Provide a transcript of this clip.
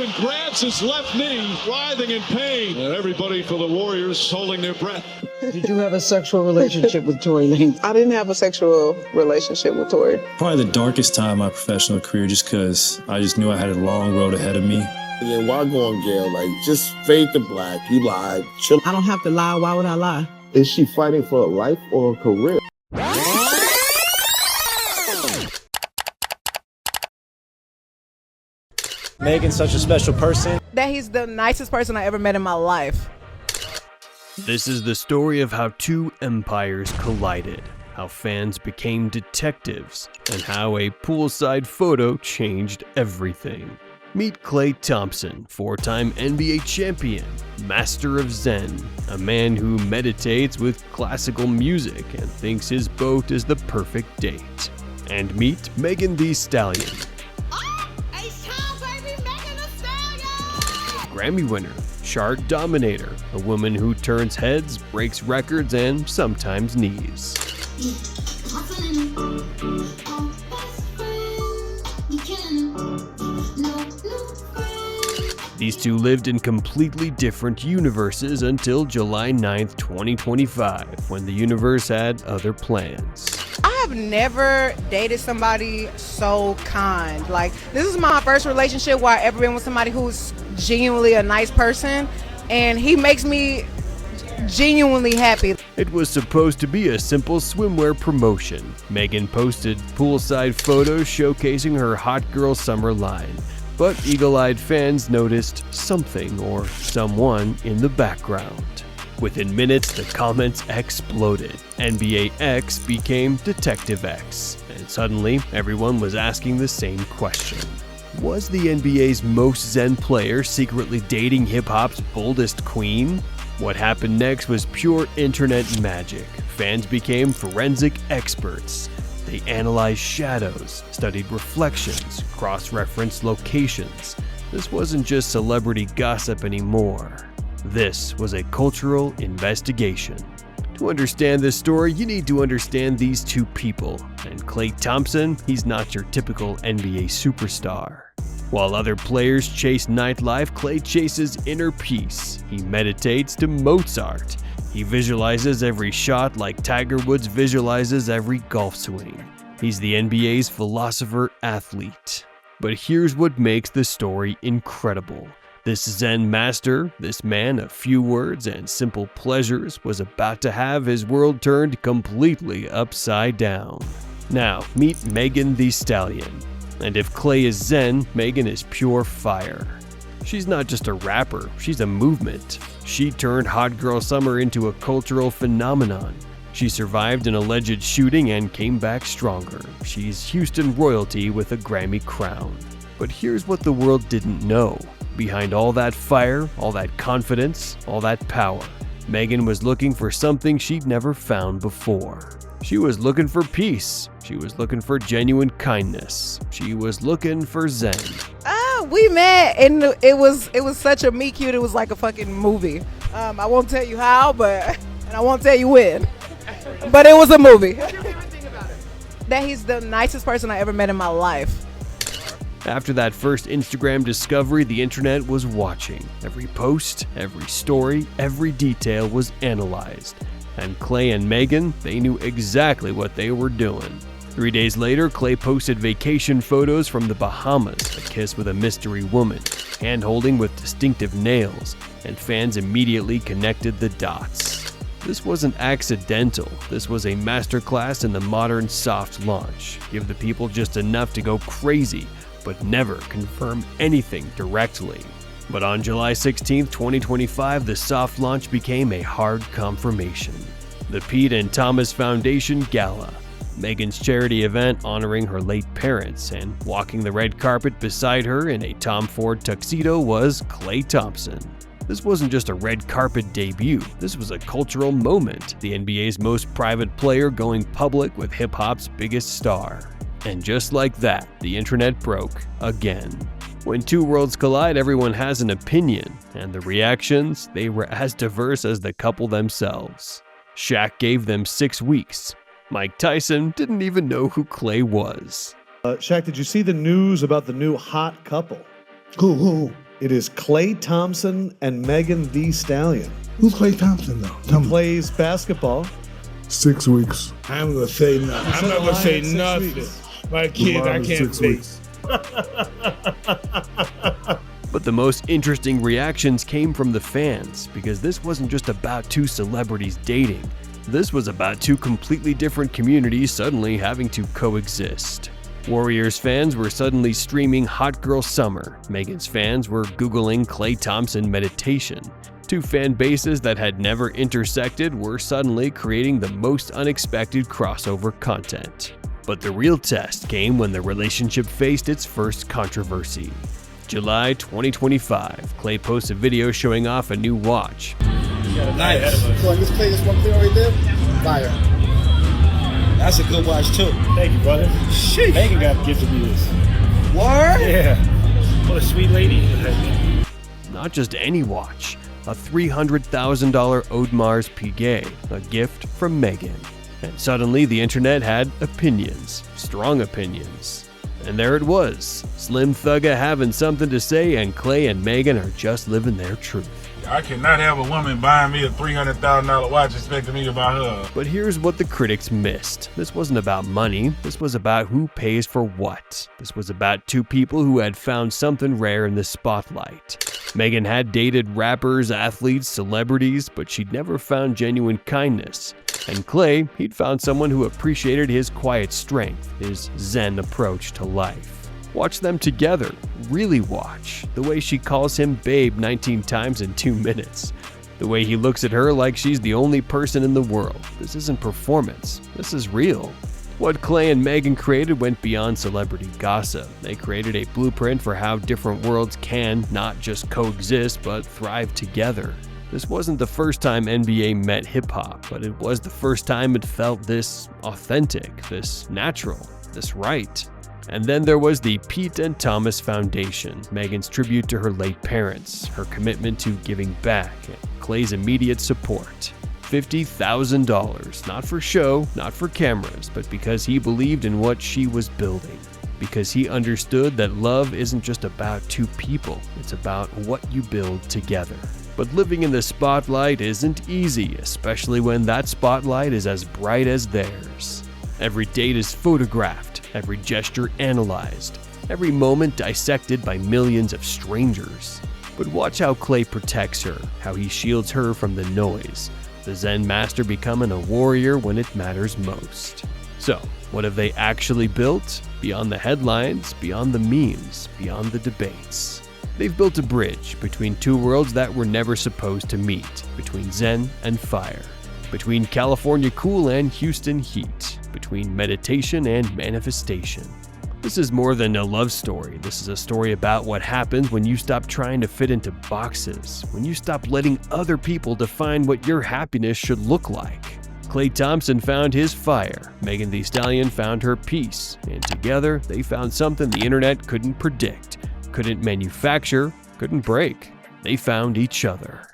Thompson grabs his left knee, writhing in pain. And everybody for the Warriors holding their breath. Did you have a sexual relationship with Tory Lanez? I didn't have a sexual relationship with Tory. Probably the darkest time of my professional career, just because I just knew I had a long road ahead of me. And then why go on Gail? Like, just fade the black. You lied. Chill. I don't have to lie. Why would I lie? Is she fighting for a life or a career? Megan's such a special person. That he's the nicest person I ever met in my life. This is the story of how two empires collided, how fans became detectives, and how a poolside photo changed everything. Meet Klay Thompson, four-time NBA champion, master of Zen, a man who meditates with classical music and thinks his boat is the perfect date. And meet Megan Thee Stallion, Grammy winner, chart dominator, a woman who turns heads, breaks records, and sometimes knees. These two lived in completely different universes until July 9th, 2025, when the universe had other plans. I have never dated somebody so kind. Like, this is my first relationship where I ever been with somebody who's genuinely a nice person, and he makes me genuinely happy. It was supposed to be a simple swimwear promotion. Megan posted poolside photos showcasing her hot girl summer line. But eagle-eyed fans noticed something or someone in the background. Within minutes, the comments exploded. NBA X became Detective X, and suddenly everyone was asking the same question. Was the NBA's most zen player secretly dating hip-hop's boldest queen? What happened next was pure internet magic. Fans became forensic experts. They analyzed shadows, studied reflections, cross-referenced locations. This wasn't just celebrity gossip anymore. This was a cultural investigation. To understand this story, you need to understand these two people. And Klay Thompson, he's not your typical NBA superstar. While other players chase nightlife, Klay chases inner peace. He meditates to Mozart. He visualizes every shot like Tiger Woods visualizes every golf swing. He's the NBA's philosopher-athlete. But here's what makes the story incredible. This Zen master, this man of few words and simple pleasures, was about to have his world turned completely upside down. Now, meet Megan Thee Stallion. And if Klay is Zen, Megan is pure fire. She's not just a rapper, she's a movement. She turned Hot Girl Summer into a cultural phenomenon. She survived an alleged shooting and came back stronger. She's Houston royalty with a Grammy crown. But here's what the world didn't know. Behind all that fire, all that confidence, all that power, Megan was looking for something she'd never found before. She was looking for peace. She was looking for genuine kindness. She was looking for Zen. We met, and it was such a meet cute. It was like a fucking movie. I won't tell you how, and I won't tell you when, but it was a movie. What's your favorite thing about it? That he's the nicest person I ever met in my life. After that first Instagram discovery, the internet was watching. Every post, every story, every detail was analyzed. And Klay and Megan, they knew exactly what they were doing. 3 days later, Klay posted vacation photos from the Bahamas, a kiss with a mystery woman, hand-holding with distinctive nails, and fans immediately connected the dots. This wasn't accidental. This was a masterclass in the modern soft launch. Give the people just enough to go crazy, but never confirm anything directly. But on July 16, 2025, the soft launch became a hard confirmation. The Pete Thomas Foundation Gala, Megan's charity event honoring her late parents, and walking the red carpet beside her in a Tom Ford tuxedo was Klay Thompson. This wasn't just a red carpet debut, this was a cultural moment, the NBA's most private player going public with hip-hop's biggest star. And just like that, the internet broke again. When two worlds collide, everyone has an opinion, and the reactions, they were as diverse as the couple themselves. Shaq gave them 6 weeks. Mike Tyson didn't even know who Klay was. Shaq, did you see the news about the new hot couple? Who? It is Klay Thompson and Megan Thee Stallion. Who's Klay Thompson, though? He plays basketball. 6 weeks. I'm gonna say nothing. I'm not gonna say nothing. My kids, I can't say. But the most interesting reactions came from the fans, because this wasn't just about two celebrities dating. This was about two completely different communities suddenly having to coexist. Warriors fans were suddenly streaming Hot Girl Summer. Megan's fans were Googling Klay Thompson meditation. Two fan bases that had never intersected were suddenly creating the most unexpected crossover content. But the real test came when the relationship faced its first controversy. July 2025, Klay posts a video showing off a new watch. Nice. Go on, let's play this one thing right there. Fire. That's a good watch too. Thank you, brother. Sheesh. Megan got gifted me this. Word? Yeah. What a sweet lady. Not just any watch, a $300,000 Audemars Piguet, a gift from Megan. And suddenly the internet had opinions, strong opinions. And there it was, Slim Thugga having something to say, and Klay and Megan are just living their truth. I cannot have a woman buying me a $300,000 watch expecting me to buy her. But here's what the critics missed. This wasn't about money. This was about who pays for what. This was about two people who had found something rare in the spotlight. Megan had dated rappers, athletes, celebrities, but she'd never found genuine kindness. And Klay, he'd found someone who appreciated his quiet strength, his zen approach to life. Watch them together, really watch. The way she calls him babe 19 times in 2 minutes. The way he looks at her like she's the only person in the world. This isn't performance, this is real. What Klay and Megan created went beyond celebrity gossip. They created a blueprint for how different worlds can not just coexist, but thrive together. This wasn't the first time NBA met hip-hop, but it was the first time it felt this authentic, this natural, this right. And then there was the Pete Thomas Foundation, Megan's tribute to her late parents, her commitment to giving back, and Klay's immediate support. $50,000, not for show, not for cameras, but because he believed in what she was building. Because he understood that love isn't just about two people, it's about what you build together. But living in the spotlight isn't easy, especially when that spotlight is as bright as theirs. Every date is photographed, every gesture analyzed, every moment dissected by millions of strangers. But watch how Klay protects her, how he shields her from the noise, the Zen master becoming a warrior when it matters most. So, what have they actually built? Beyond the headlines, beyond the memes, beyond the debates. They've built a bridge between two worlds that were never supposed to meet, between Zen and fire, between California cool and Houston heat, between meditation and manifestation. This is more than a love story. This is a story about what happens when you stop trying to fit into boxes, when you stop letting other people define what your happiness should look like. Klay Thompson found his fire, Megan Thee Stallion found her peace, and together they found something the internet couldn't predict, couldn't manufacture, couldn't break. They found each other.